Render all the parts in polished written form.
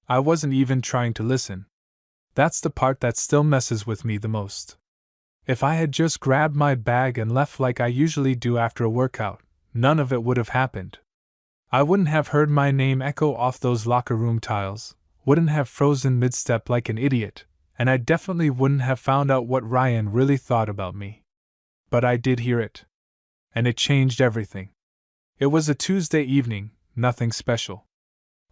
I wasn't even trying to listen. That's the part that still messes with me the most. If I had just grabbed my bag and left like I usually do after a workout, none of it would have happened. I wouldn't have heard my name echo off those locker room tiles, wouldn't have frozen mid-step like an idiot, and I definitely wouldn't have found out what Ryan really thought about me. But I did hear it. And it changed everything. It was a Tuesday evening, nothing special.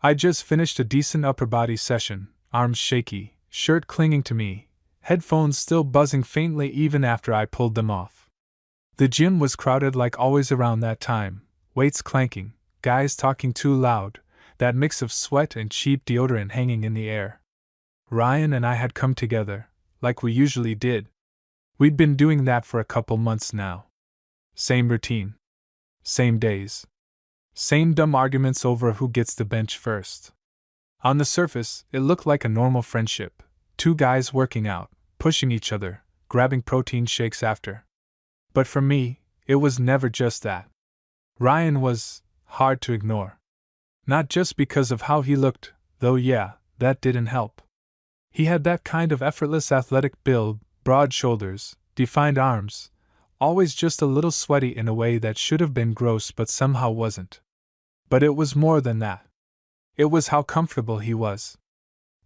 I just finished a decent upper body session, arms shaky, shirt clinging to me, headphones still buzzing faintly even after I pulled them off. The gym was crowded like always around that time, weights clanking, guys talking too loud, that mix of sweat and cheap deodorant hanging in the air. Ryan and I had come together, like we usually did. We'd been doing that for a couple months now. Same routine. Same days. Same dumb arguments over who gets the bench first. On the surface, it looked like a normal friendship. Two guys working out, pushing each other, grabbing protein shakes after. But for me, it was never just that. Ryan was hard to ignore. Not just because of how he looked, though yeah, that didn't help. He had that kind of effortless athletic build, broad shoulders, defined arms, always just a little sweaty in a way that should have been gross but somehow wasn't. But it was more than that. It was how comfortable he was.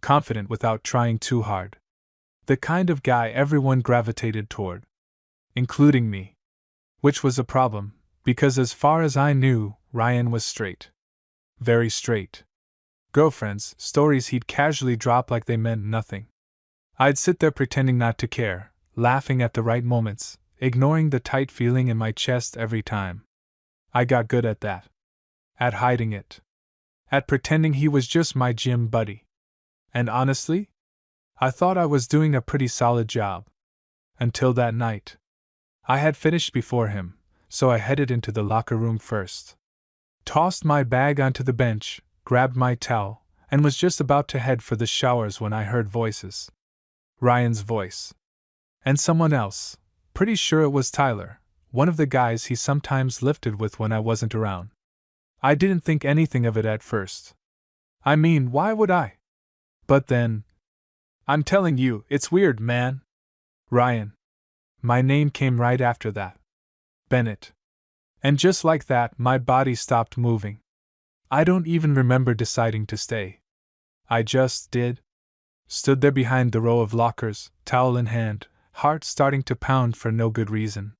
Confident without trying too hard. The kind of guy everyone gravitated toward. Including me. Which was a problem, because as far as I knew, Ryan was straight. Very straight. Girlfriends, stories he'd casually drop like they meant nothing. I'd sit there pretending not to care, laughing at the right moments, ignoring the tight feeling in my chest every time. I got good at that. At hiding it. At pretending he was just my gym buddy. And honestly, I thought I was doing a pretty solid job. Until that night. I had finished before him, so I headed into the locker room first. Tossed my bag onto the bench, grabbed my towel, and was just about to head for the showers when I heard voices. Ryan's voice. And someone else. Pretty sure it was Tyler, one of the guys he sometimes lifted with when I wasn't around. I didn't think anything of it at first. I mean, why would I? But then... I'm telling you, it's weird, man. Ryan. My name came right after that. Bennett. And just like that, my body stopped moving. I don't even remember deciding to stay. I just did. Stood there behind the row of lockers, towel in hand, heart starting to pound for no good reason.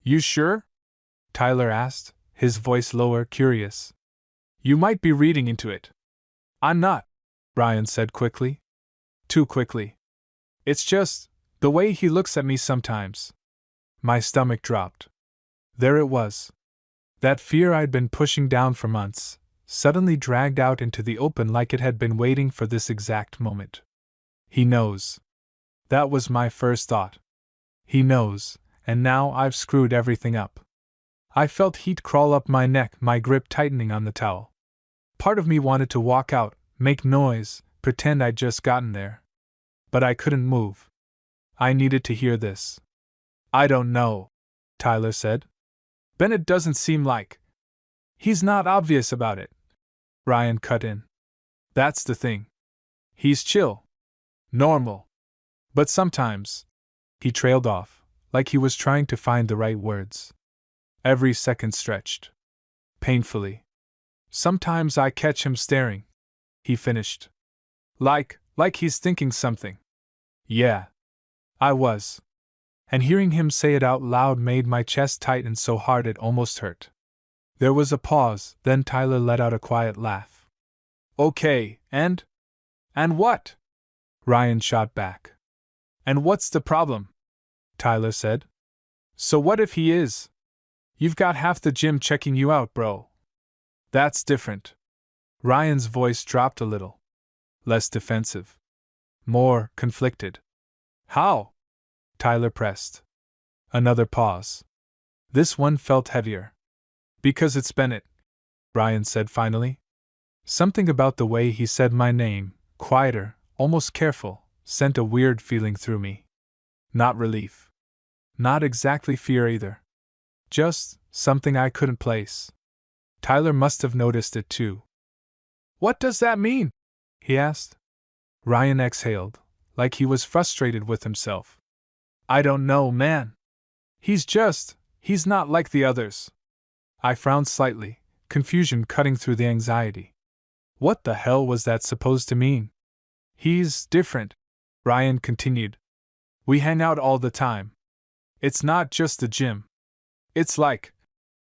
You sure? Tyler asked, his voice lower, curious. You might be reading into it. I'm not, Ryan said quickly. Too quickly. It's just the way he looks at me sometimes. My stomach dropped. There it was. That fear I'd been pushing down for months, suddenly dragged out into the open like it had been waiting for this exact moment. He knows. That was my first thought. He knows, and now I've screwed everything up. I felt heat crawl up my neck, my grip tightening on the towel. Part of me wanted to walk out, make noise, pretend I'd just gotten there. But I couldn't move. I needed to hear this. I don't know, Tyler said. Bennett doesn't seem like. He's not obvious about it. Ryan cut in. That's the thing. He's chill. Normal. But sometimes. He trailed off, like he was trying to find the right words. Every second stretched. Painfully. Sometimes I catch him staring. He finished. Like he's thinking something. Yeah. I was. And hearing him say it out loud made my chest tighten so hard it almost hurt. There was a pause, then Tyler let out a quiet laugh. Okay, and what? Ryan shot back. And what's the problem? Tyler said. So what if he is? You've got half the gym checking you out, bro. That's different. Ryan's voice dropped a little. Less defensive. More conflicted. How? Tyler pressed. Another pause. This one felt heavier. Because it's Bennett, Ryan said finally. Something about the way he said my name, quieter, almost careful, sent a weird feeling through me. Not relief. Not exactly fear either. Just something I couldn't place. Tyler must have noticed it too. What does that mean? he asked. Ryan exhaled, like he was frustrated with himself. I don't know, man. He's not like the others. I frowned slightly, confusion cutting through the anxiety. What the hell was that supposed to mean? He's different, Ryan continued. We hang out all the time. It's not just the gym. It's like.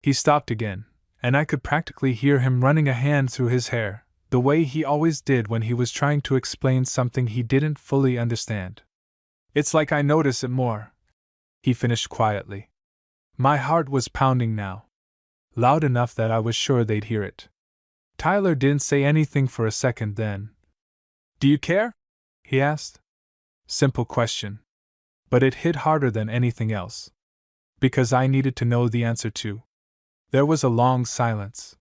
He stopped again, and I could practically hear him running a hand through his hair, the way he always did when he was trying to explain something he didn't fully understand. It's like I notice it more, he finished quietly. My heart was pounding now, loud enough that I was sure they'd hear it. Tyler didn't say anything for a second then. Do you care? He asked. Simple question. But it hit harder than anything else. Because I needed to know the answer too. There was a long silence.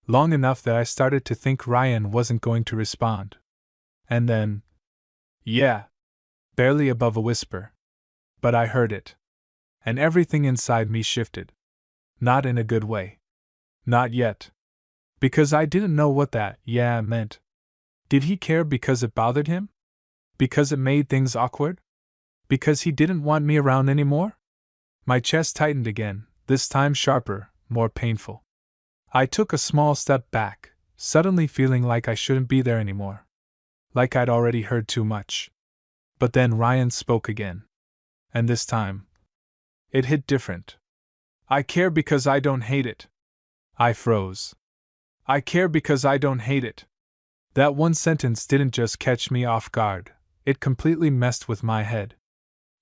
Long enough that I started to think Ryan wasn't going to respond. And then. Yeah. Barely above a whisper. But I heard it. And everything inside me shifted. Not in a good way. Not yet. Because I didn't know what that yeah meant. Did he care because it bothered him? Because it made things awkward? Because he didn't want me around anymore? My chest tightened again, this time sharper, more painful. I took a small step back, suddenly feeling like I shouldn't be there anymore. Like I'd already heard too much. But then Ryan spoke again. And this time, it hit different. I care because I don't hate it. I froze. I care because I don't hate it. That one sentence didn't just catch me off guard, it completely messed with my head.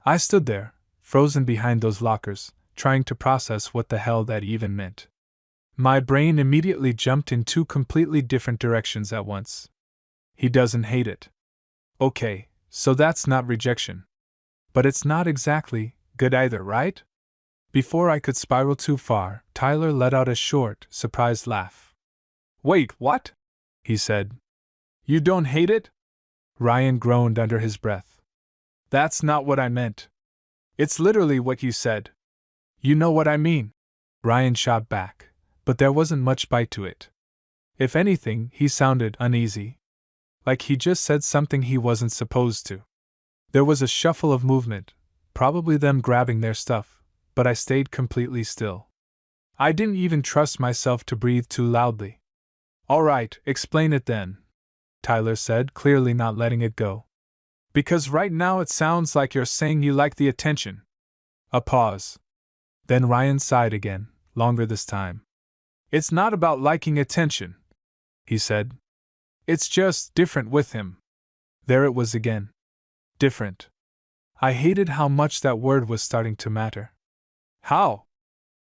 I stood there, frozen behind those lockers, trying to process what the hell that even meant. My brain immediately jumped in two completely different directions at once. He doesn't hate it. Okay, so that's not rejection. But it's not exactly good either, right? Before I could spiral too far, Tyler let out a short, surprised laugh. Wait, what? He said. You don't hate it? Ryan groaned under his breath. That's not what I meant. It's literally what you said. You know what I mean. Ryan shot back, but there wasn't much bite to it. If anything, he sounded uneasy. Like he just said something he wasn't supposed to. There was a shuffle of movement, probably them grabbing their stuff, but I stayed completely still. I didn't even trust myself to breathe too loudly. All right, explain it then, Tyler said, clearly not letting it go. Because right now it sounds like you're saying you like the attention. A pause. Then Ryan sighed again, longer this time. It's not about liking attention, he said. It's just different with him. There it was again. Different. I hated how much that word was starting to matter. How?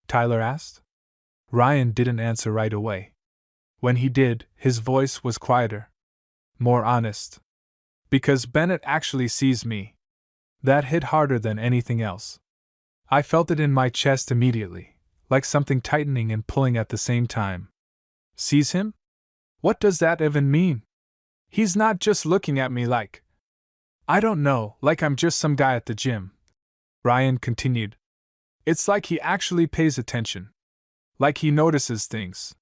Tyler asked. Ryan didn't answer right away. When he did, his voice was quieter. More honest. Because Bennett actually sees me. That hit harder than anything else. I felt it in my chest immediately, like something tightening and pulling at the same time. Sees him? What does that even mean? He's not just looking at me like. I don't know, like I'm just some guy at the gym. Ryan continued. It's like he actually pays attention. Like he notices things.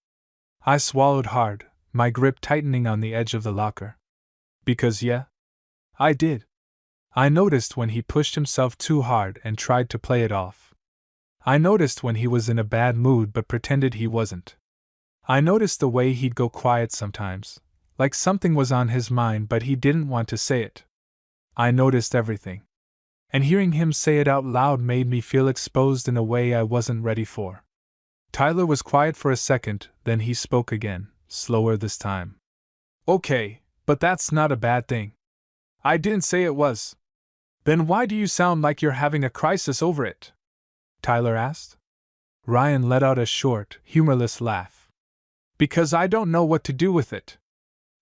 I swallowed hard, my grip tightening on the edge of the locker. Because yeah, I did. I noticed when he pushed himself too hard and tried to play it off. I noticed when he was in a bad mood but pretended he wasn't. I noticed the way he'd go quiet sometimes, like something was on his mind but he didn't want to say it. I noticed everything. And hearing him say it out loud made me feel exposed in a way I wasn't ready for. Tyler was quiet for a second, then he spoke again, slower this time. Okay, but that's not a bad thing. I didn't say it was. Then why do you sound like you're having a crisis over it? Tyler asked. Ryan let out a short, humorless laugh. Because I don't know what to do with it.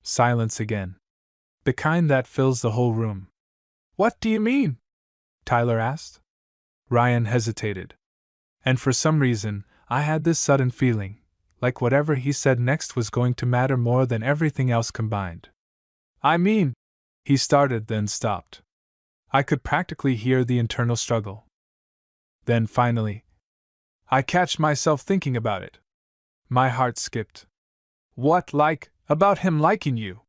Silence again. The kind that fills the whole room. What do you mean? Tyler asked. Ryan hesitated. And for some reason, I had this sudden feeling, like whatever he said next was going to matter more than everything else combined. I mean, he started then stopped. I could practically hear the internal struggle. Then finally, I catch myself thinking about it. My heart skipped. What, like, about him liking you?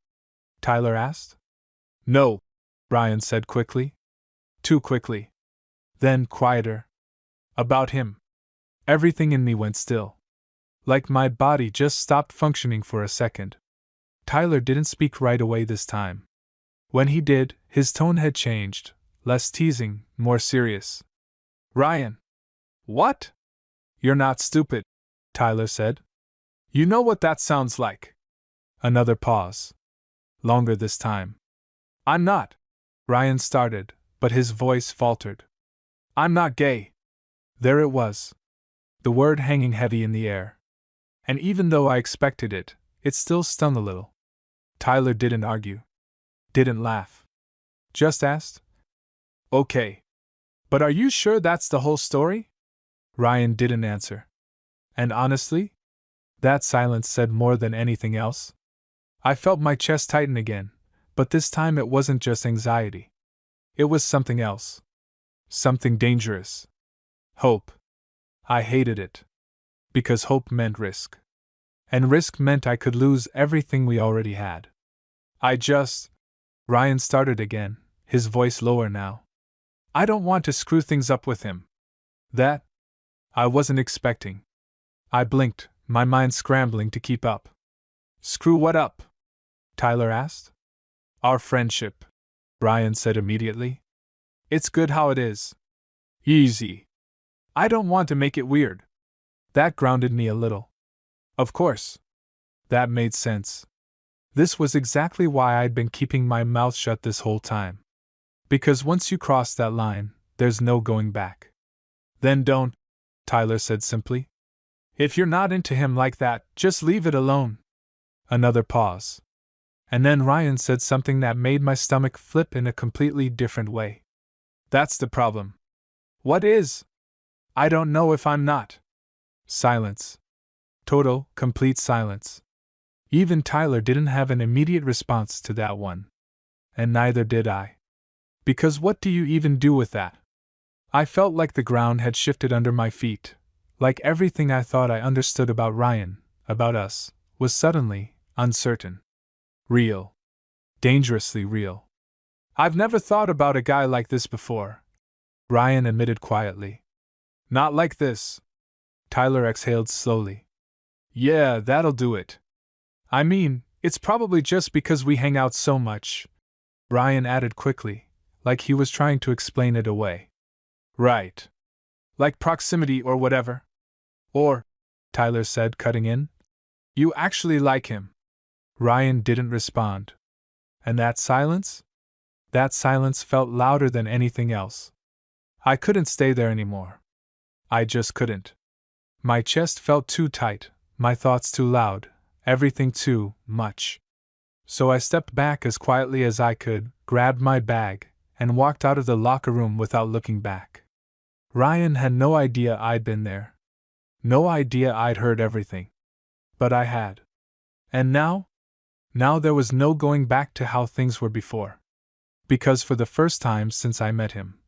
Tyler asked. No, Ryan said quickly. Too quickly. Then, quieter. About him. Everything in me went still. Like my body just stopped functioning for a second. Tyler didn't speak right away this time. When he did, his tone had changed, less teasing, more serious. Ryan. What? You're not stupid, Tyler said. You know what that sounds like. Another pause. Longer this time. I'm not. Ryan started, but his voice faltered. I'm not gay. There it was. The word hanging heavy in the air. And even though I expected it, it still stung a little. Tyler didn't argue. Didn't laugh. Just asked. Okay. But are you sure that's the whole story? Ryan didn't answer. And honestly, that silence said more than anything else. I felt my chest tighten again, but this time it wasn't just anxiety. It was something else. Something dangerous. Hope. I hated it. Because hope meant risk. And risk meant I could lose everything we already had. Ryan started again, his voice lower now. I don't want to screw things up with him. That I wasn't expecting. I blinked, my mind scrambling to keep up. Screw what up? Tyler asked. Our friendship, Ryan said immediately. It's good how it is. Easy. I don't want to make it weird. That grounded me a little. Of course. That made sense. This was exactly why I'd been keeping my mouth shut this whole time. Because once you cross that line, there's no going back. Then don't, Tyler said simply. If you're not into him like that, just leave it alone. Another pause. And then Ryan said something that made my stomach flip in a completely different way. That's the problem. What is? I don't know if I'm not. Silence. Total, complete silence. Even Tyler didn't have an immediate response to that one. And neither did I. Because what do you even do with that? I felt like the ground had shifted under my feet, like everything I thought I understood about Ryan, about us, was suddenly uncertain. Real. Dangerously real. I've never thought about a guy like this before, Ryan admitted quietly. Not like this. Tyler exhaled slowly. Yeah, that'll do it. I mean, it's probably just because we hang out so much, Ryan added quickly, like he was trying to explain it away. Right. Like proximity or whatever. Or, Tyler said, cutting in, you actually like him. Ryan didn't respond. And that silence? That silence felt louder than anything else. I couldn't stay there anymore. I just couldn't. My chest felt too tight, my thoughts too loud, everything too much. So I stepped back as quietly as I could, grabbed my bag, and walked out of the locker room without looking back. Ryan had no idea I'd been there. No idea I'd heard everything. But I had. And now? Now there was no going back to how things were before. Because for the first time since I met him,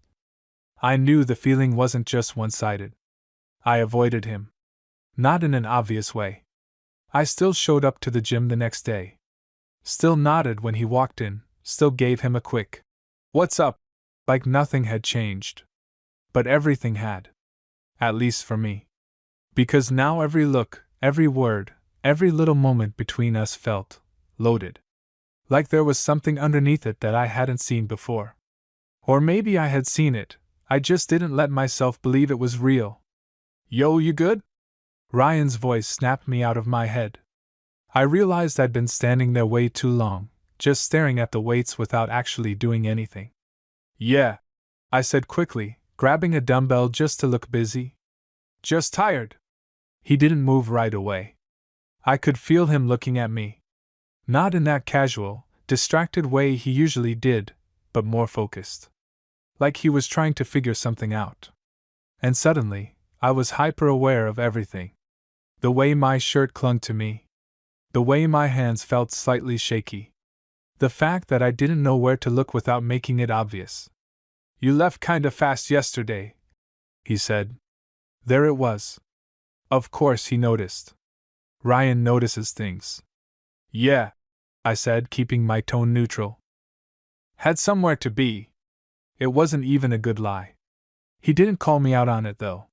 I knew the feeling wasn't just one-sided. I avoided him. Not in an obvious way. I still showed up to the gym the next day. Still nodded when he walked in, still gave him a quick, "What's up?" like nothing had changed. But everything had. At least for me. Because now every look, every word, every little moment between us felt loaded. Like there was something underneath it that I hadn't seen before. Or maybe I had seen it, I just didn't let myself believe it was real. Yo, you good? Ryan's voice snapped me out of my head. I realized I'd been standing there way too long, just staring at the weights without actually doing anything. Yeah, I said quickly, grabbing a dumbbell just to look busy. Just tired. He didn't move right away. I could feel him looking at me. Not in that casual, distracted way he usually did, but more focused. Like he was trying to figure something out. And suddenly, I was hyper-aware of everything. The way my shirt clung to me. The way my hands felt slightly shaky. The fact that I didn't know where to look without making it obvious. You left kinda fast yesterday, he said. There it was. Of course he noticed. Ryan notices things. Yeah. I said, keeping my tone neutral. Had somewhere to be. It wasn't even a good lie. He didn't call me out on it, though.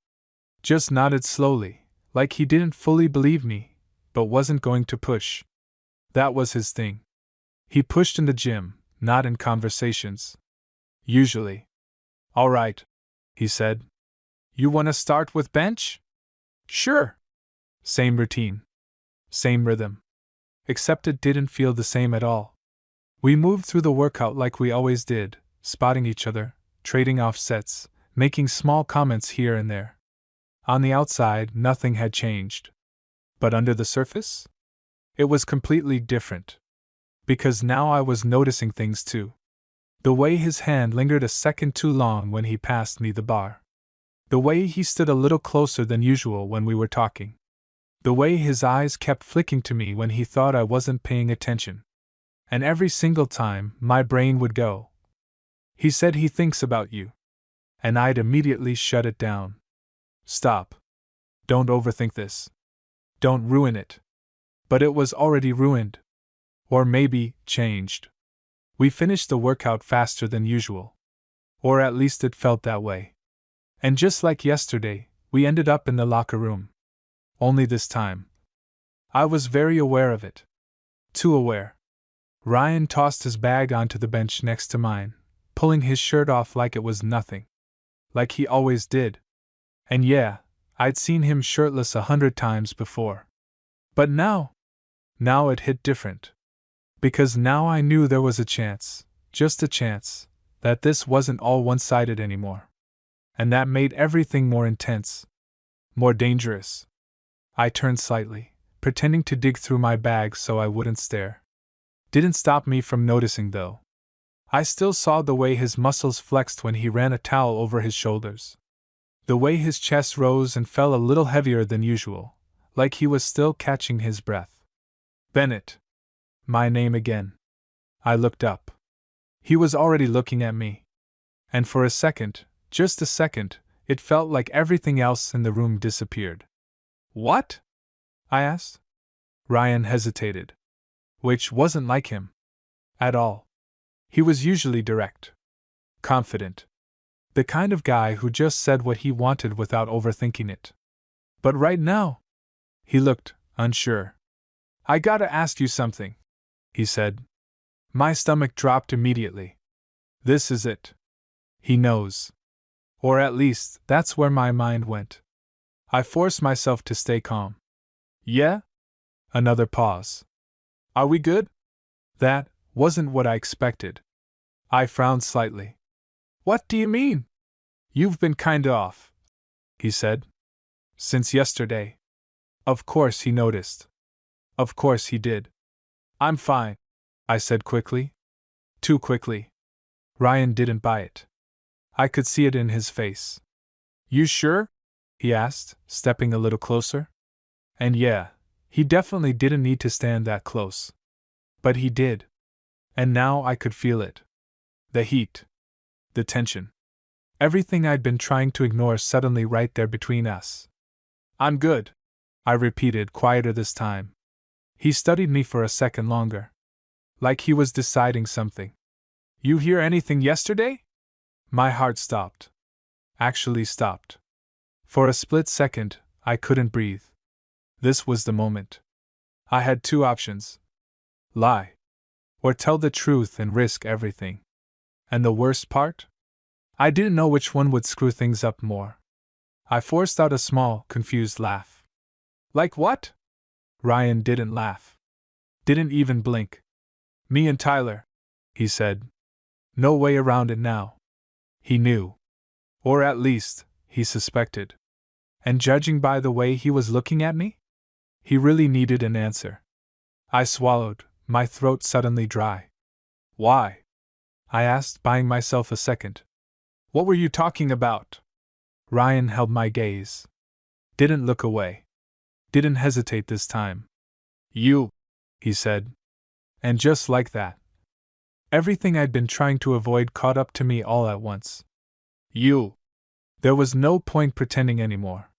Just nodded slowly, like he didn't fully believe me, but wasn't going to push. That was his thing. He pushed in the gym, not in conversations. Usually. All right, he said. You want to start with bench? Sure. Same routine. Same rhythm. Except it didn't feel the same at all. We moved through the workout like we always did, spotting each other, trading off sets, making small comments here and there. On the outside, nothing had changed. But under the surface? It was completely different. Because now I was noticing things too. The way his hand lingered a second too long when he passed me the bar. The way he stood a little closer than usual when we were talking. The way his eyes kept flicking to me when he thought I wasn't paying attention. And every single time, my brain would go. He said he thinks about you. And I'd immediately shut it down. Stop. Don't overthink this. Don't ruin it. But it was already ruined. Or maybe, changed. We finished the workout faster than usual. Or at least it felt that way. And just like yesterday, we ended up in the locker room. Only this time. I was very aware of it. Too aware. Ryan tossed his bag onto the bench next to mine, pulling his shirt off like it was nothing. Like he always did. And yeah, I'd seen him shirtless 100 times before. But now it hit different. Because now I knew there was a chance, just a chance, that this wasn't all one-sided anymore. And that made everything more intense. More dangerous. I turned slightly, pretending to dig through my bag so I wouldn't stare. Didn't stop me from noticing, though. I still saw the way his muscles flexed when he ran a towel over his shoulders. The way his chest rose and fell a little heavier than usual, like he was still catching his breath. Bennett. My name again. I looked up. He was already looking at me. And for a second, just a second, it felt like everything else in the room disappeared. What? I asked. Ryan hesitated. Which wasn't like him. At all. He was usually direct. Confident. The kind of guy who just said what he wanted without overthinking it. But right now, he looked unsure. I gotta ask you something, he said. My stomach dropped immediately. This is it. He knows. Or at least, that's where my mind went. I forced myself to stay calm. Yeah? Another pause. Are we good? That wasn't what I expected. I frowned slightly. What do you mean? You've been kinda off, he said. Since yesterday. Of course he noticed. Of course he did. I'm fine, I said quickly. Too quickly. Ryan didn't buy it. I could see it in his face. You sure? He asked, stepping a little closer. And yeah, he definitely didn't need to stand that close. But he did. And now I could feel it. The heat. The tension. Everything I'd been trying to ignore suddenly right there between us. I'm good, I repeated, quieter this time. He studied me for a second longer. Like he was deciding something. You hear anything yesterday? My heart stopped. Actually stopped. For a split second, I couldn't breathe. This was the moment. I had two options. Lie. Or tell the truth and risk everything. And the worst part? I didn't know which one would screw things up more. I forced out a small, confused laugh. Like what? Ryan didn't laugh. Didn't even blink. Me and Tyler, he said. No way around it now. He knew. Or at least, he suspected. And judging by the way he was looking at me, he really needed an answer. I swallowed, my throat suddenly dry. Why? I asked, buying myself a second. What were you talking about? Ryan held my gaze. Didn't look away. Didn't hesitate this time. You, he said. And just like that, everything I'd been trying to avoid caught up to me all at once. You. There was no point pretending anymore.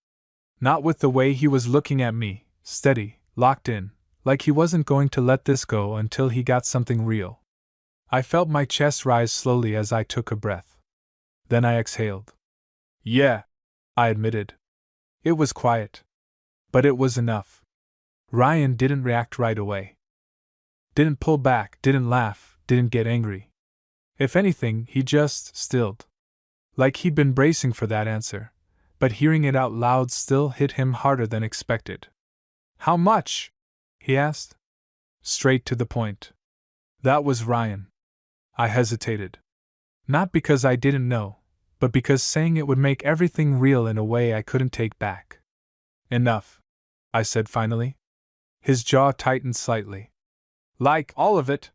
Not with the way he was looking at me, steady, locked in, like he wasn't going to let this go until he got something real. I felt my chest rise slowly as I took a breath. Then I exhaled. Yeah, I admitted. It was quiet. But it was enough. Ryan didn't react right away. Didn't pull back, didn't laugh, didn't get angry. If anything, he just stilled. Like he'd been bracing for that answer, but hearing it out loud still hit him harder than expected. How much? He asked. Straight to the point. That was Ryan. I hesitated. Not because I didn't know, but because saying it would make everything real in a way I couldn't take back. Enough, I said finally. His jaw tightened slightly. Like all of it?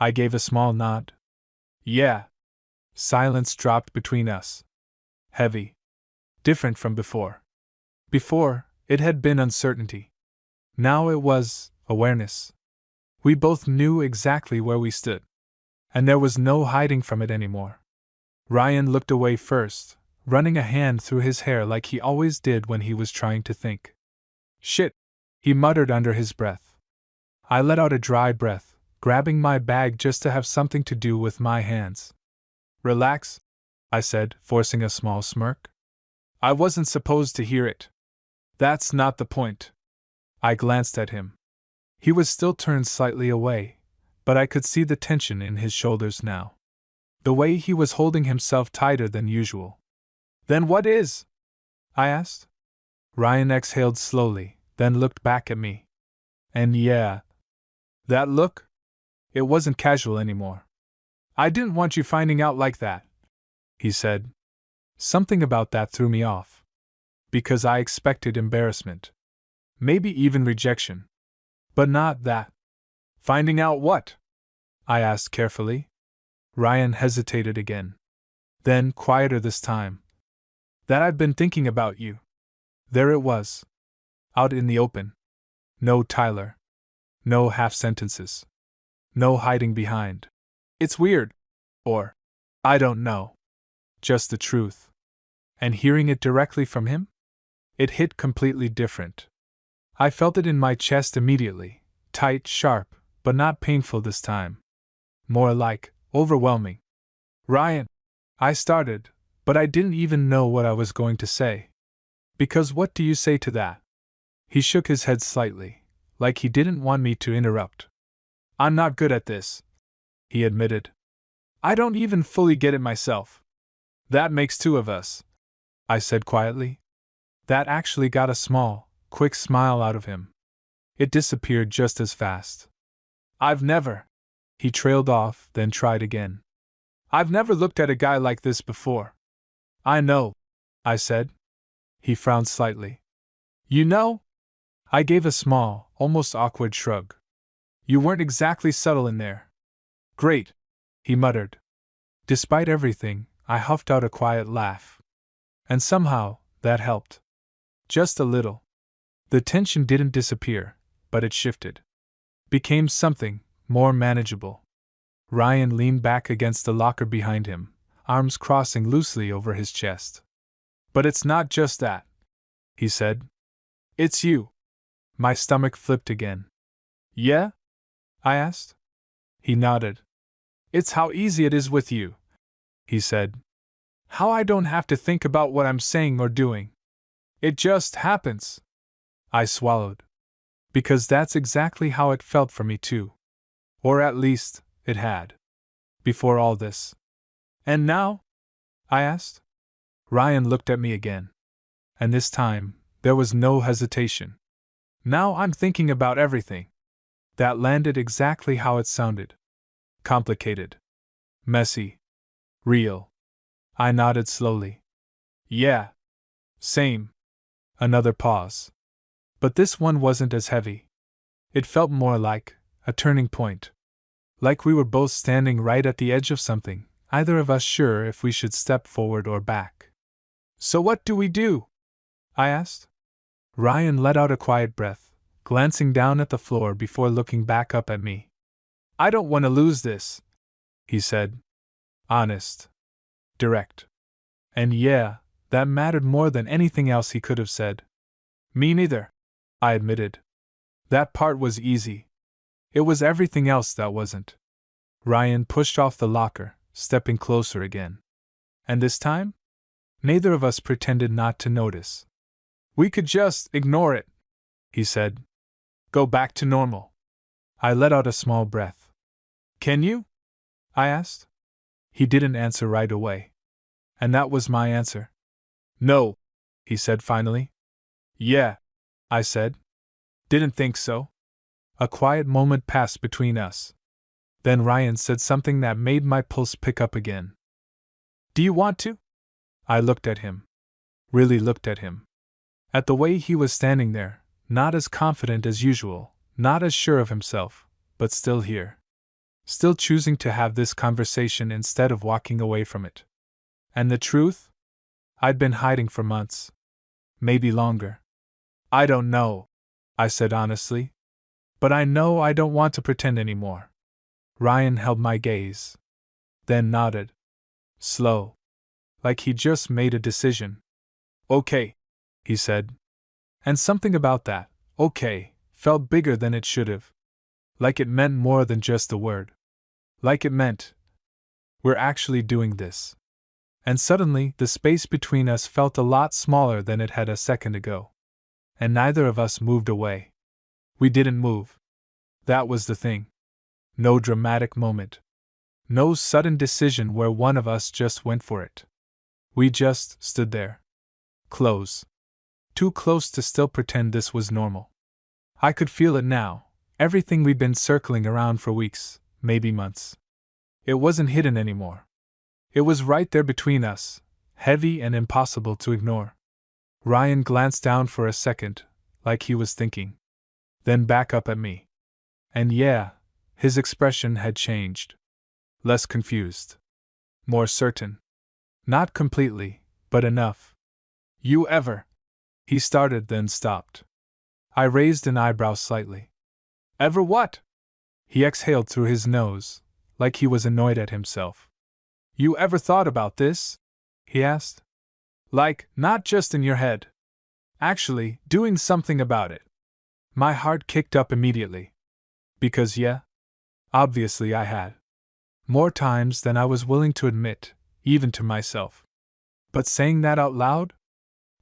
I gave a small nod. Yeah. Silence dropped between us. Heavy. Different from before. Before, it had been uncertainty. Now it was awareness. We both knew exactly where we stood. And there was no hiding from it anymore. Ryan looked away first, running a hand through his hair like he always did when he was trying to think. Shit, he muttered under his breath. I let out a dry breath, grabbing my bag just to have something to do with my hands. Relax, I said, forcing a small smirk. I wasn't supposed to hear it. That's not the point. I glanced at him. He was still turned slightly away, but I could see the tension in his shoulders now. The way he was holding himself tighter than usual. Then what is? I asked. Ryan exhaled slowly, then looked back at me. And yeah. That look? It wasn't casual anymore. I didn't want you finding out like that, he said. Something about that threw me off. Because I expected embarrassment. Maybe even rejection. But not that. Finding out what? I asked carefully. Ryan hesitated again. Then, quieter this time. That I've been thinking about you. There it was. Out in the open. No Tyler. No half sentences. No hiding behind. It's weird. Or, I don't know. Just the truth. And hearing it directly from him? It hit completely different. I felt it in my chest immediately, tight, sharp, but not painful this time. More like, overwhelming. Ryan, I started, but I didn't even know what I was going to say. Because what do you say to that? He shook his head slightly, like he didn't want me to interrupt. I'm not good at this, he admitted. I don't even fully get it myself. That makes two of us, I said quietly. That actually got a small, quick smile out of him. It disappeared just as fast. I've never. He trailed off, then tried again. I've never looked at a guy like this before. I know, I said. He frowned slightly. You know? I gave a small, almost awkward shrug. You weren't exactly subtle in there. Great, he muttered. Despite everything, I huffed out a quiet laugh. And somehow, that helped. Just a little. The tension didn't disappear, but it shifted. Became something more manageable. Ryan leaned back against the locker behind him, arms crossing loosely over his chest. But it's not just that, he said. It's you. My stomach flipped again. Yeah? I asked. He nodded. It's how easy it is with you, he said. How I don't have to think about what I'm saying or doing. It just happens. I swallowed. Because that's exactly how it felt for me too. Or at least, it had. Before all this. And now? I asked. Ryan looked at me again. And this time, there was no hesitation. Now I'm thinking about everything. That landed exactly how it sounded. Complicated. Messy. Real. I nodded slowly. Yeah. Same. Another pause. But this one wasn't as heavy. It felt more like a turning point. Like we were both standing right at the edge of something, either of us sure if we should step forward or back. So what do we do? I asked. Ryan let out a quiet breath, glancing down at the floor before looking back up at me. I don't want to lose this, he said. Honest. Direct. And yeah, that mattered more than anything else he could have said. Me neither, I admitted. That part was easy. It was everything else that wasn't. Ryan pushed off the locker, stepping closer again. And this time? Neither of us pretended not to notice. We could just ignore it, he said. Go back to normal. I let out a small breath. Can you? I asked. He didn't answer right away. And that was my answer. No, he said finally. Yeah, I said. Didn't think so. A quiet moment passed between us. Then Ryan said something that made my pulse pick up again. Do you want to? I looked at him. Really looked at him. At the way he was standing there, not as confident as usual, not as sure of himself, but still here. Still choosing to have this conversation instead of walking away from it. And the truth? I'd been hiding for months. Maybe longer. I don't know, I said honestly. But I know I don't want to pretend anymore. Ryan held my gaze. Then nodded. Slow. Like he just made a decision. Okay, he said. And something about that, okay, felt bigger than it should have. Like it meant more than just a word. Like it meant, we're actually doing this. And suddenly, the space between us felt a lot smaller than it had a second ago. And neither of us moved away. We didn't move. That was the thing. No dramatic moment. No sudden decision where one of us just went for it. We just stood there. Close. Too close to still pretend this was normal. I could feel it now, everything we'd been circling around for weeks, maybe months. It wasn't hidden anymore. It was right there between us, heavy and impossible to ignore. Ryan glanced down for a second, like he was thinking. Then back up at me. And yeah, his expression had changed. Less confused. More certain. Not completely, but enough. You ever? He started, then stopped. I raised an eyebrow slightly. Ever what? He exhaled through his nose, like he was annoyed at himself. You ever thought about this? He asked. Like, not just in your head. Actually, doing something about it. My heart kicked up immediately. Because yeah, obviously I had. More times than I was willing to admit, even to myself. But saying that out loud?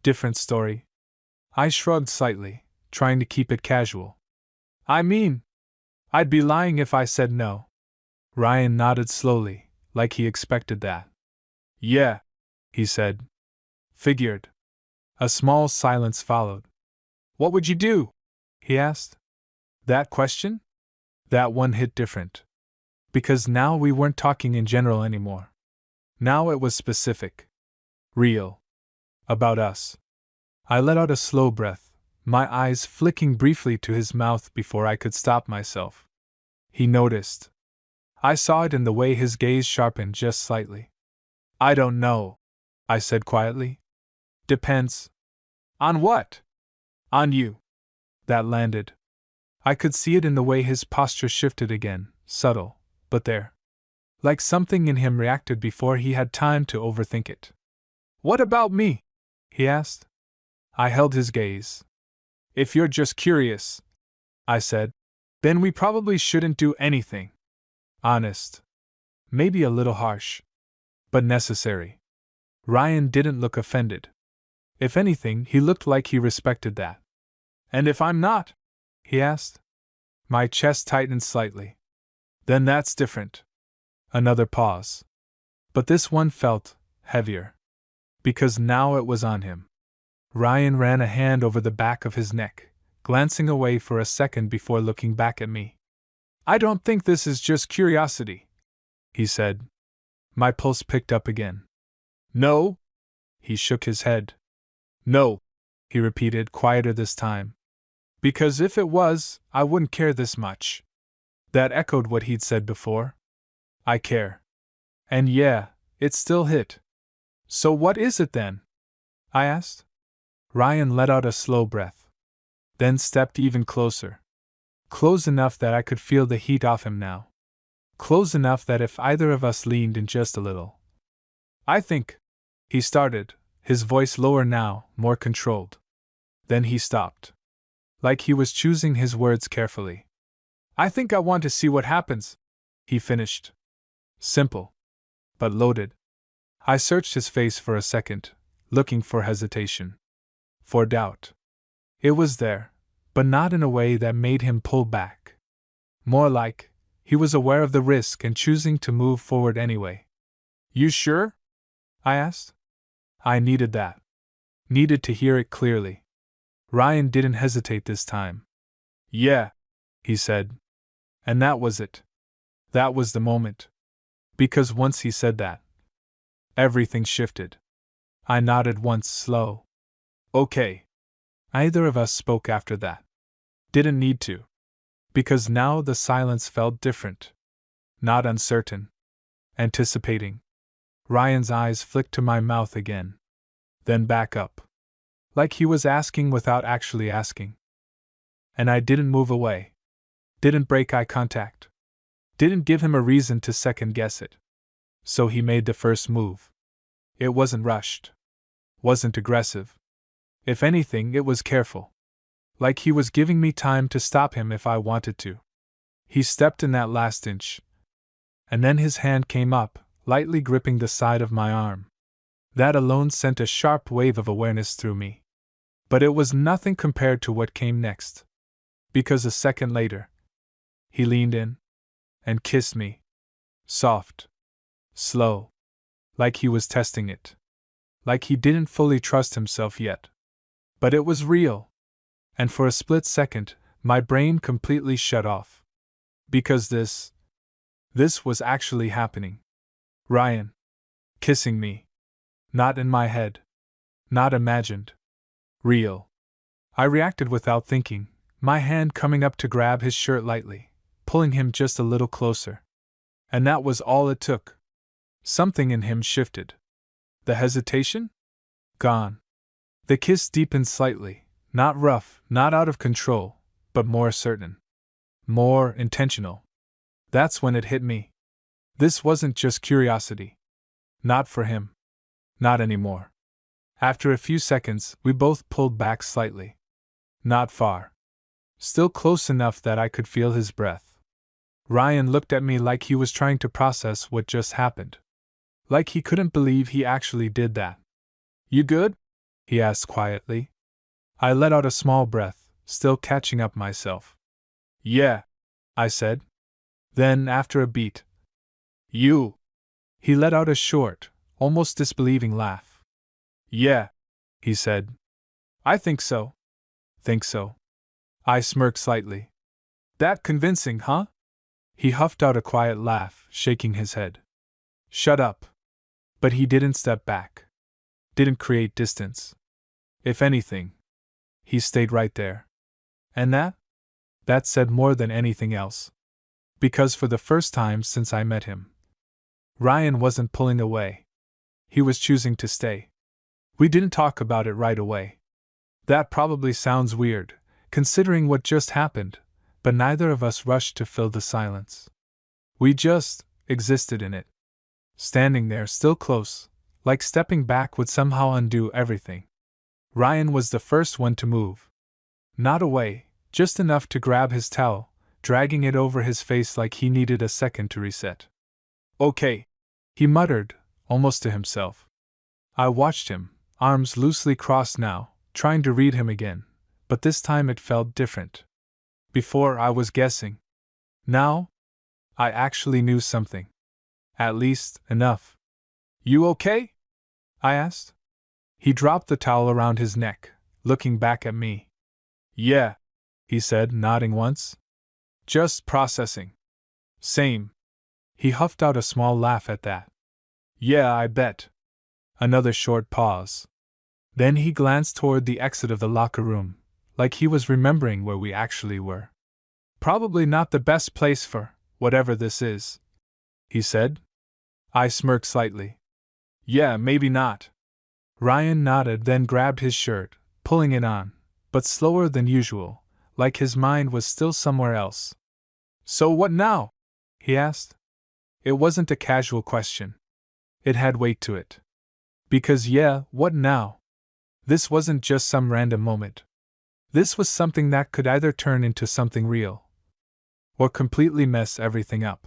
Different story. I shrugged slightly, trying to keep it casual. I mean, I'd be lying if I said no. Ryan nodded slowly, like he expected that. Yeah, he said. Figured. A small silence followed. What would you do? He asked. That question? That one hit different. Because now we weren't talking in general anymore. Now it was specific. Real. About us. I let out a slow breath, my eyes flicking briefly to his mouth before I could stop myself. He noticed. I saw it in the way his gaze sharpened just slightly. I don't know, I said quietly. Depends. On what? On you. That landed. I could see it in the way his posture shifted again, subtle, but there. Like something in him reacted before he had time to overthink it. What about me? He asked. I held his gaze. If you're just curious, I said, then we probably shouldn't do anything. Honest. Maybe a little harsh. But necessary. Ryan didn't look offended. If anything, he looked like he respected that. And if I'm not? He asked. My chest tightened slightly. Then that's different. Another pause. But this one felt heavier. Because now it was on him. Ryan ran a hand over the back of his neck, glancing away for a second before looking back at me. I don't think this is just curiosity, he said. My pulse picked up again. No? He shook his head. No, he repeated, quieter this time. Because if it was, I wouldn't care this much. That echoed what he'd said before. I care. And yeah, it still hit. So what is it then? I asked. Ryan let out a slow breath. Then stepped even closer. Close enough that I could feel the heat off him now. Close enough that if either of us leaned in just a little. I think, he started, his voice lower now, more controlled. Then he stopped. like he was choosing his words carefully. I think I want to see what happens, he finished. Simple. But loaded. I searched his face for a second, looking for hesitation. For doubt. It was there, but not in a way that made him pull back. More like, he was aware of the risk and choosing to move forward anyway. You sure? I asked. I needed that. Needed to hear it clearly. Ryan didn't hesitate this time. Yeah, he said. And that was it. That was the moment. Because once he said that, everything shifted. I nodded once, slow. Okay. Neither of us spoke after that. Didn't need to. Because now the silence felt different. Not uncertain. Anticipating. Ryan's eyes flicked to my mouth again. Then back up. Like he was asking without actually asking. And I didn't move away. Didn't break eye contact. Didn't give him a reason to second guess it. So he made the first move. It wasn't rushed. Wasn't aggressive. If anything, it was careful. Like he was giving me time to stop him if I wanted to. He stepped in that last inch. And then his hand came up, lightly gripping the side of my arm. That alone sent a sharp wave of awareness through me. But it was nothing compared to what came next. Because a second later, he leaned in and kissed me. Soft. Slow. Like he was testing it. Like he didn't fully trust himself yet. But it was real. And for a split second, my brain completely shut off. Because this was actually happening. Ryan. Kissing me. Not in my head. Not imagined. Real. I reacted without thinking, my hand coming up to grab his shirt lightly, pulling him just a little closer. And that was all it took. Something in him shifted. The hesitation? Gone. The kiss deepened slightly, not rough, not out of control, but more certain. More intentional. That's when it hit me. This wasn't just curiosity. Not for him. Not anymore. After a few seconds, we both pulled back slightly. Not far. Still close enough that I could feel his breath. Ryan looked at me like he was trying to process what just happened. Like he couldn't believe he actually did that. You good? He asked quietly. I let out a small breath, still catching up myself. Yeah, I said. Then, after a beat, you. He let out a short, almost disbelieving laugh. Yeah, he said. I think so. Think so. I smirked slightly. That convincing, huh? He huffed out a quiet laugh, shaking his head. Shut up. But he didn't step back. Didn't create distance. If anything, he stayed right there. And that said more than anything else. Because for the first time since I met him, Ryan wasn't pulling away. He was choosing to stay. We didn't talk about it right away. That probably sounds weird, considering what just happened, but neither of us rushed to fill the silence. We just existed in it. Standing there, still close, like stepping back would somehow undo everything. Ryan was the first one to move. Not away, just enough to grab his towel, dragging it over his face like he needed a second to reset. Okay, he muttered, almost to himself. I watched him, arms loosely crossed now, trying to read him again, but this time it felt different. Before I was guessing. Now, I actually knew something. At least, enough. You okay? I asked. He dropped the towel around his neck, looking back at me. Yeah, he said, nodding once. Just processing. Same. He huffed out a small laugh at that. Yeah, I bet. Another short pause. Then he glanced toward the exit of the locker room, like he was remembering where we actually were. Probably not the best place for whatever this is, he said. I smirked slightly. Yeah, maybe not. Ryan nodded, then grabbed his shirt, pulling it on, but slower than usual, like his mind was still somewhere else. So what now? He asked. It wasn't a casual question. It had weight to it. Because yeah, what now? This wasn't just some random moment. This was something that could either turn into something real or completely mess everything up.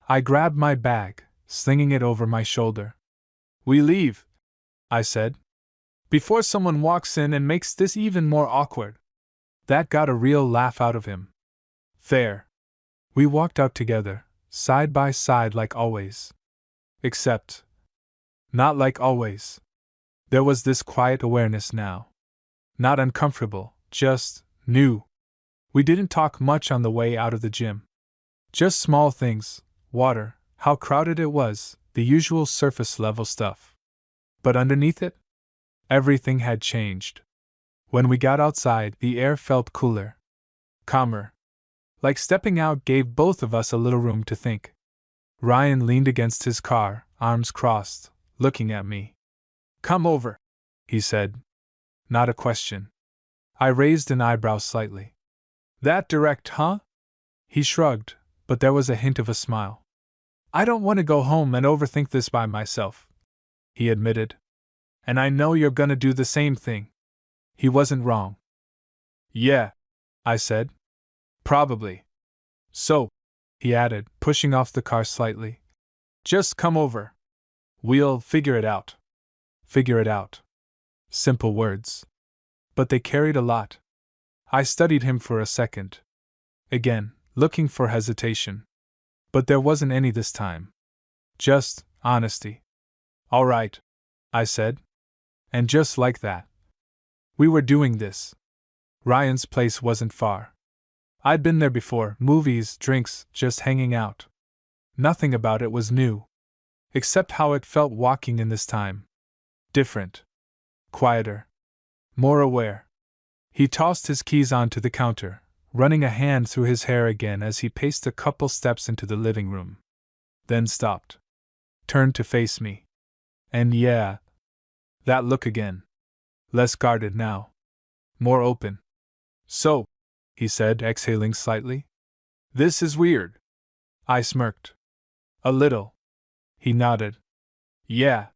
I grabbed my bag, slinging it over my shoulder. "We leave," I said, "before someone walks in and makes this even more awkward." That got a real laugh out of him. There. We walked out together, side by side like always. Except, not like always. There was this quiet awareness now. Not uncomfortable, just new. We didn't talk much on the way out of the gym. Just small things, water, how crowded it was, the usual surface level stuff. But underneath it, everything had changed. When we got outside, the air felt cooler, calmer. Like stepping out gave both of us a little room to think. Ryan leaned against his car, arms crossed, looking at me. "Come over," he said. Not a question. I raised an eyebrow slightly. "That direct, huh?" He shrugged, but there was a hint of a smile. "I don't want to go home and overthink this by myself," he admitted. "And I know you're gonna do the same thing." He wasn't wrong. "Yeah," I said. "Probably. So," he added, pushing off the car slightly, "just come over. We'll figure it out." Figure it out. Simple words. But they carried a lot. I studied him for a second. Again, looking for hesitation. But there wasn't any this time. Just honesty. "All right," I said. And just like that, we were doing this. Ryan's place wasn't far. I'd been there before, movies, drinks, just hanging out. Nothing about it was new. Except how it felt walking in this time. Different. Quieter. More aware. He tossed his keys onto the counter, running a hand through his hair again as he paced a couple steps into the living room. Then stopped. Turned to face me. And yeah, that look again. Less guarded now. More open. "So," he said, exhaling slightly, "this is weird." I smirked. "A little." He nodded. "Yeah."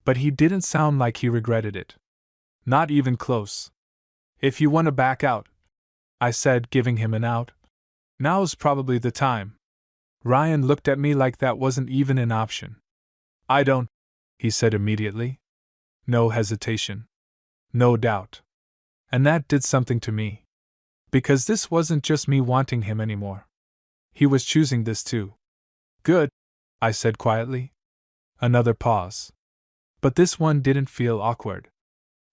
But he didn't sound like he regretted it. Not even close. "If you want to back out," I said, giving him an out. "Now's probably the time." Ryan looked at me like that wasn't even an option. "I don't," he said immediately. No hesitation. No doubt. And that did something to me. Because this wasn't just me wanting him anymore. He was choosing this too. "Good," I said quietly. Another pause. But this one didn't feel awkward.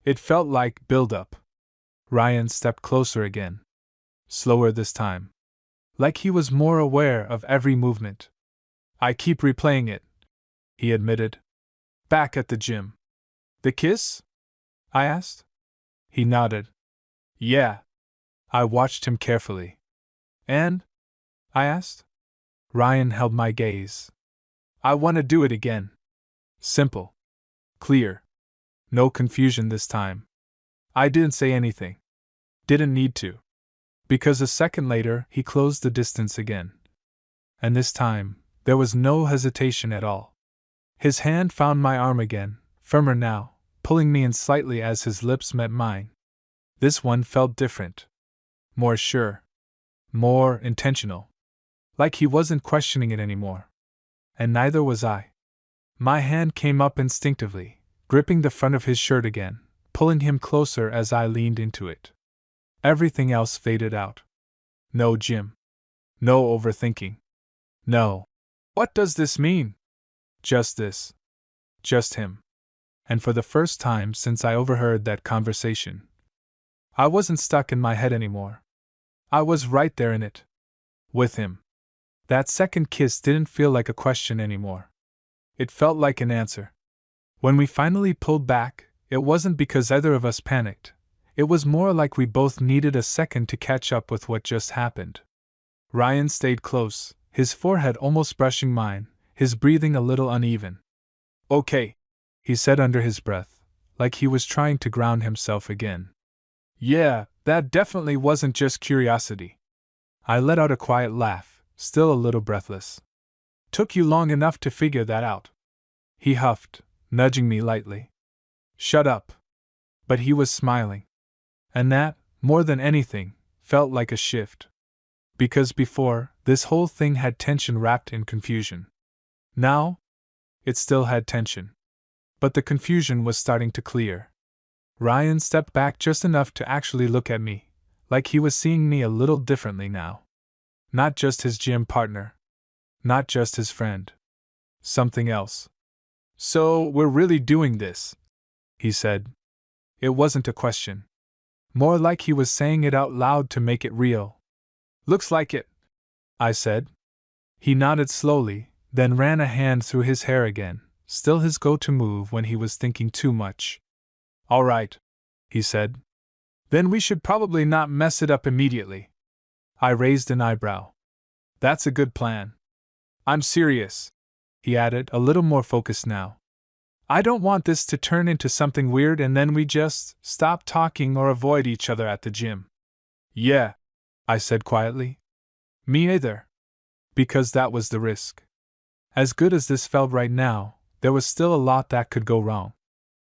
It felt like build-up. Ryan stepped closer again. Slower this time. Like he was more aware of every movement. "I keep replaying it," he admitted. "Back at the gym." "The kiss?" I asked. He nodded. "Yeah." I watched him carefully. "And?" I asked. Ryan held my gaze. "I want to do it again." Simple. Clear. No confusion this time. I didn't say anything. Didn't need to. Because a second later, he closed the distance again. And this time, there was no hesitation at all. His hand found my arm again, firmer now, pulling me in slightly as his lips met mine. This one felt different. More sure. More intentional. Like he wasn't questioning it anymore. And neither was I. My hand came up instinctively, gripping the front of his shirt again, pulling him closer as I leaned into it. Everything else faded out. No gym. No overthinking. No. What does this mean? Just this. Just him. And for the first time since I overheard that conversation, I wasn't stuck in my head anymore. I was right there in it. With him. That second kiss didn't feel like a question anymore. It felt like an answer. When we finally pulled back, it wasn't because either of us panicked. It was more like we both needed a second to catch up with what just happened. Ryan stayed close, his forehead almost brushing mine, his breathing a little uneven. "Okay," he said under his breath, like he was trying to ground himself again. "Yeah, that definitely wasn't just curiosity." I let out a quiet laugh, still a little breathless. "Took you long enough to figure that out?" He huffed, nudging me lightly. "Shut up." But he was smiling. And that, more than anything, felt like a shift. Because before, this whole thing had tension wrapped in confusion. Now, it still had tension. But the confusion was starting to clear. Ryan stepped back just enough to actually look at me, like he was seeing me a little differently now. Not just his gym partner. Not just his friend. Something else. "So, we're really doing this?" he said. It wasn't a question. More like he was saying it out loud to make it real. "Looks like it," I said. He nodded slowly, then ran a hand through his hair again, still his go-to move when he was thinking too much. "All right," he said. "Then we should probably not mess it up immediately." I raised an eyebrow. "That's a good plan." "I'm serious," he added, a little more focused now. "I don't want this to turn into something weird and then we just stop talking or avoid each other at the gym." "Yeah," I said quietly. "Me either." Because that was the risk. As good as this felt right now, there was still a lot that could go wrong.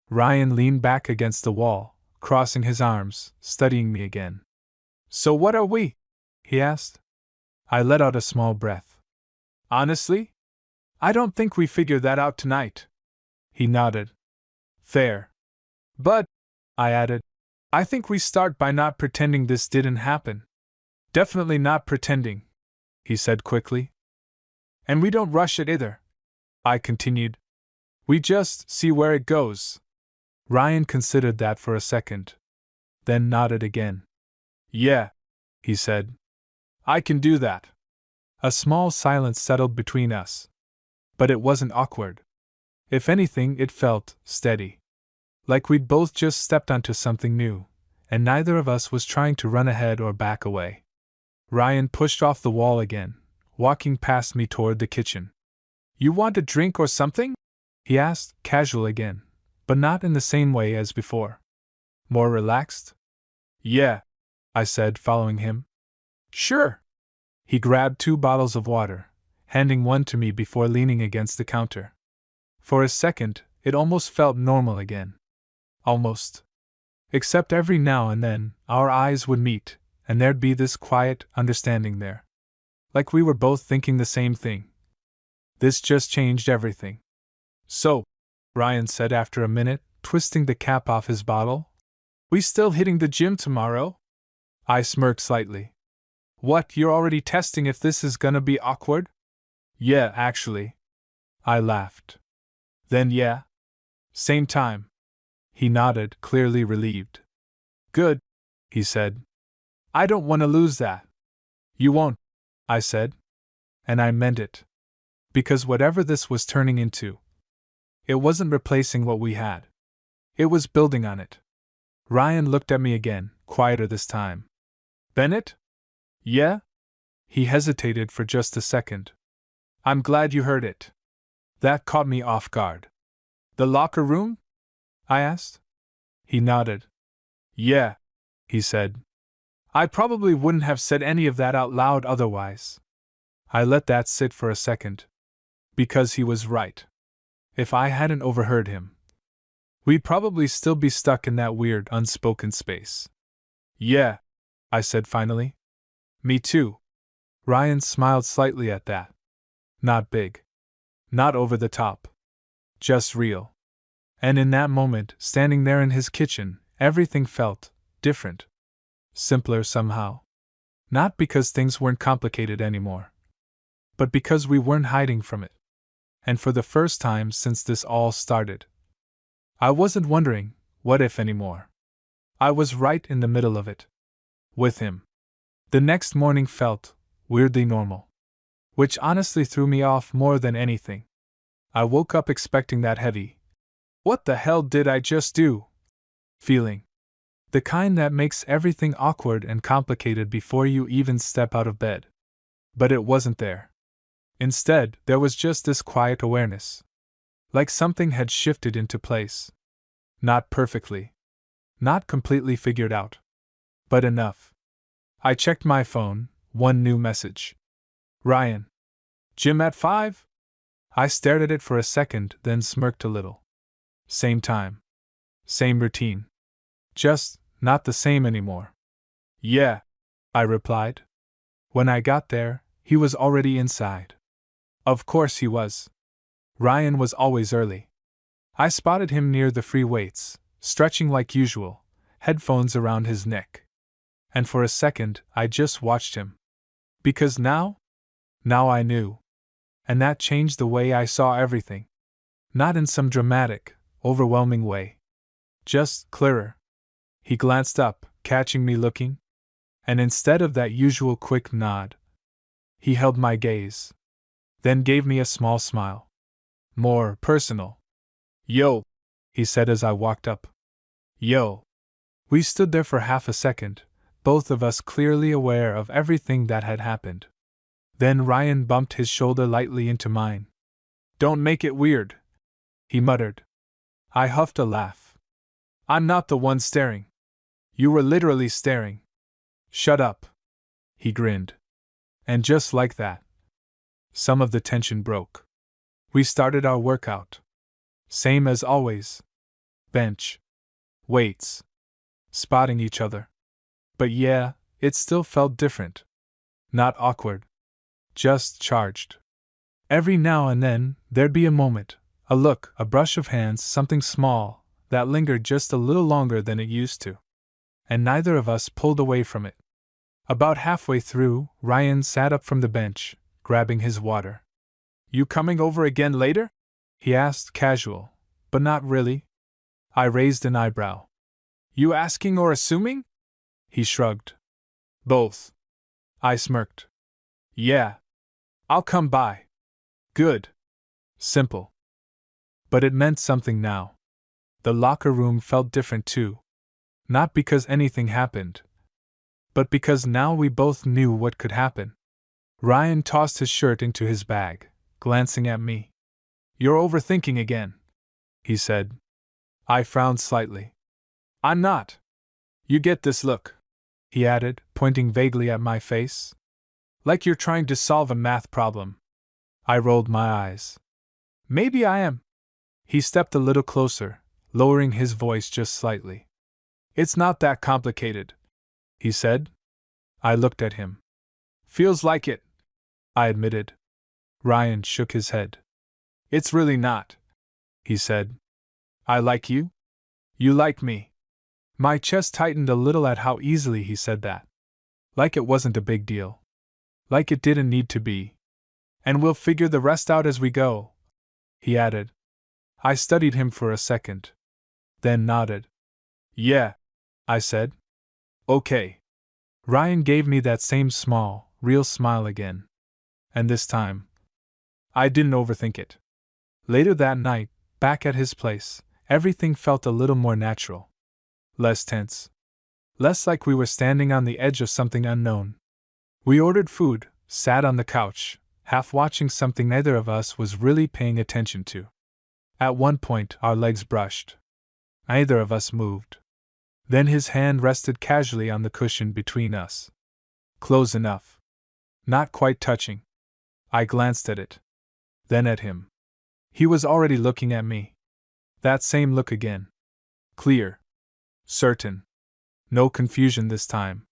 Ryan leaned back against the wall, crossing his arms, studying me again. "So what are we?" he asked. I let out a small breath. "Honestly? I don't think we figured that out tonight." He nodded. "Fair. But," I added, "I think we start by not pretending this didn't happen." "Definitely not pretending," he said quickly. "And we don't rush it either," I continued. "We just see where it goes." Ryan considered that for a second, then nodded again. "Yeah," he said. "I can do that." A small silence settled between us. But it wasn't awkward. If anything, it felt steady. Like we'd both just stepped onto something new, and neither of us was trying to run ahead or back away. Ryan pushed off the wall again, walking past me toward the kitchen. "You want a drink or something?" he asked, casual again, but not in the same way as before. More relaxed? "Yeah," I said, following him. "Sure." He grabbed 2 bottles of water, handing one to me before leaning against the counter. For a second, it almost felt normal again. Almost. Except every now and then, our eyes would meet, and there'd be this quiet understanding there. Like we were both thinking the same thing. This just changed everything. "So," Ryan said after a minute, twisting the cap off his bottle, "we still hitting the gym tomorrow?" I smirked slightly. "What, you're already testing if this is gonna be awkward?" "Yeah, actually." I laughed. "Then yeah. Same time." He nodded, clearly relieved. "Good," he said. "I don't want to lose that." "You won't," I said. And I meant it. Because whatever this was turning into, it wasn't replacing what we had. It was building on it. Ryan looked at me again, quieter this time. "Bennett?" "Yeah?" He hesitated for just a second. "I'm glad you heard it." That caught me off guard. "The locker room?" I asked. He nodded. "Yeah," he said. "I probably wouldn't have said any of that out loud otherwise." I let that sit for a second. Because he was right. If I hadn't overheard him, we'd probably still be stuck in that weird, unspoken space. "Yeah," I said finally. "Me too." Ryan smiled slightly at that. Not big. Not over the top. Just real. And in that moment, standing there in his kitchen, everything felt different. Simpler somehow. Not because things weren't complicated anymore, but because we weren't hiding from it. And for the first time since this all started, I wasn't wondering, what if anymore. I was right in the middle of it. With him. The next morning felt weirdly normal. Which honestly threw me off more than anything. I woke up expecting that heavy, "What the hell did I just do?" feeling. The kind that makes everything awkward and complicated before you even step out of bed. But it wasn't there. Instead, there was just this quiet awareness. Like something had shifted into place. Not perfectly. Not completely figured out. But enough. I checked my phone, one new message. "Ryan. Gym at 5? I stared at it for a second, then smirked a little. Same time. Same routine. Just not the same anymore. Yeah, I replied. When I got there, he was already inside. Of course he was. Ryan was always early. I spotted him near the free weights, stretching like usual, headphones around his neck. And for a second, I just watched him. Because now I knew. And that changed the way I saw everything. Not in some dramatic, overwhelming way. Just clearer. He glanced up, catching me looking. And instead of that usual quick nod, he held my gaze. Then gave me a small smile. More personal. Yo, he said as I walked up. Yo. We stood there for half a second, both of us clearly aware of everything that had happened. Then Ryan bumped his shoulder lightly into mine. Don't make it weird, he muttered. I huffed a laugh. I'm not the one staring. You were literally staring. Shut up, he grinned. And just like that, some of the tension broke. We started our workout. Same as always. Bench. Weights. Spotting each other. But yeah, it still felt different. Not awkward. Just charged. Every now and then, there'd be a moment, a look, a brush of hands, something small, that lingered just a little longer than it used to. And neither of us pulled away from it. About halfway through, Ryan sat up from the bench, grabbing his water. You coming over again later? He asked, casual, but not really. I raised an eyebrow. You asking or assuming? He shrugged. Both. I smirked. Yeah. I'll come by. Good. Simple. But it meant something now. The locker room felt different too. Not because anything happened, but because now we both knew what could happen. Ryan tossed his shirt into his bag, glancing at me. You're overthinking again, he said. I frowned slightly. I'm not. You get this look, he added, pointing vaguely at my face. Like you're trying to solve a math problem. I rolled my eyes. Maybe I am. He stepped a little closer, lowering his voice just slightly. It's not that complicated, he said. I looked at him. Feels like it, I admitted. Ryan shook his head. It's really not, he said. I like you? You like me. My chest tightened a little at how easily he said that. Like it wasn't a big deal. Like it didn't need to be. And we'll figure the rest out as we go, he added. I studied him for a second. Then nodded. Yeah, I said. Okay. Ryan gave me that same small, real smile again. And this time, I didn't overthink it. Later that night, back at his place, everything felt a little more natural. Less tense. Less like we were standing on the edge of something unknown. We ordered food, sat on the couch, half watching something neither of us was really paying attention to. At one point, our legs brushed. Neither of us moved. Then his hand rested casually on the cushion between us. Close enough. Not quite touching. I glanced at it. Then at him. He was already looking at me. That same look again. Clear. Certain. No confusion this time.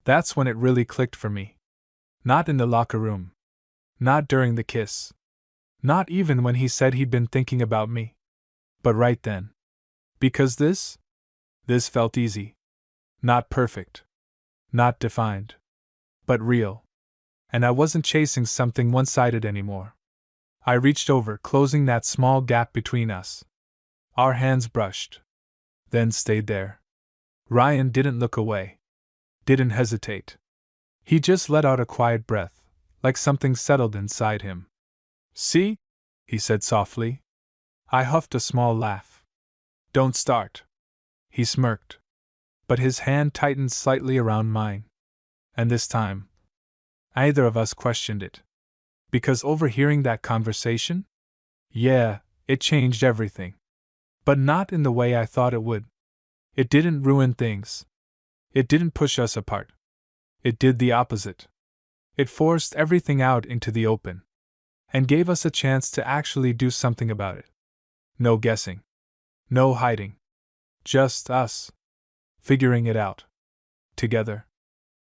That's when it really clicked for me. Not in the locker room. Not during the kiss. Not even when he said he'd been thinking about me. But right then. Because this felt easy. Not perfect. Not defined. But real. And I wasn't chasing something one-sided anymore. I reached over, closing that small gap between us. Our hands brushed. Then stayed there. Ryan didn't look away. Didn't hesitate. He just let out a quiet breath, like something settled inside him. See? He said softly. I huffed a small laugh. Don't start. He smirked. But his hand tightened slightly around mine. And this time, neither of us questioned it. Because overhearing that conversation? Yeah, it changed everything. But not in the way I thought it would. It didn't ruin things. It didn't push us apart. It did the opposite. It forced everything out into the open. And gave us a chance to actually do something about it. No guessing. No hiding. Just us. Figuring it out. Together.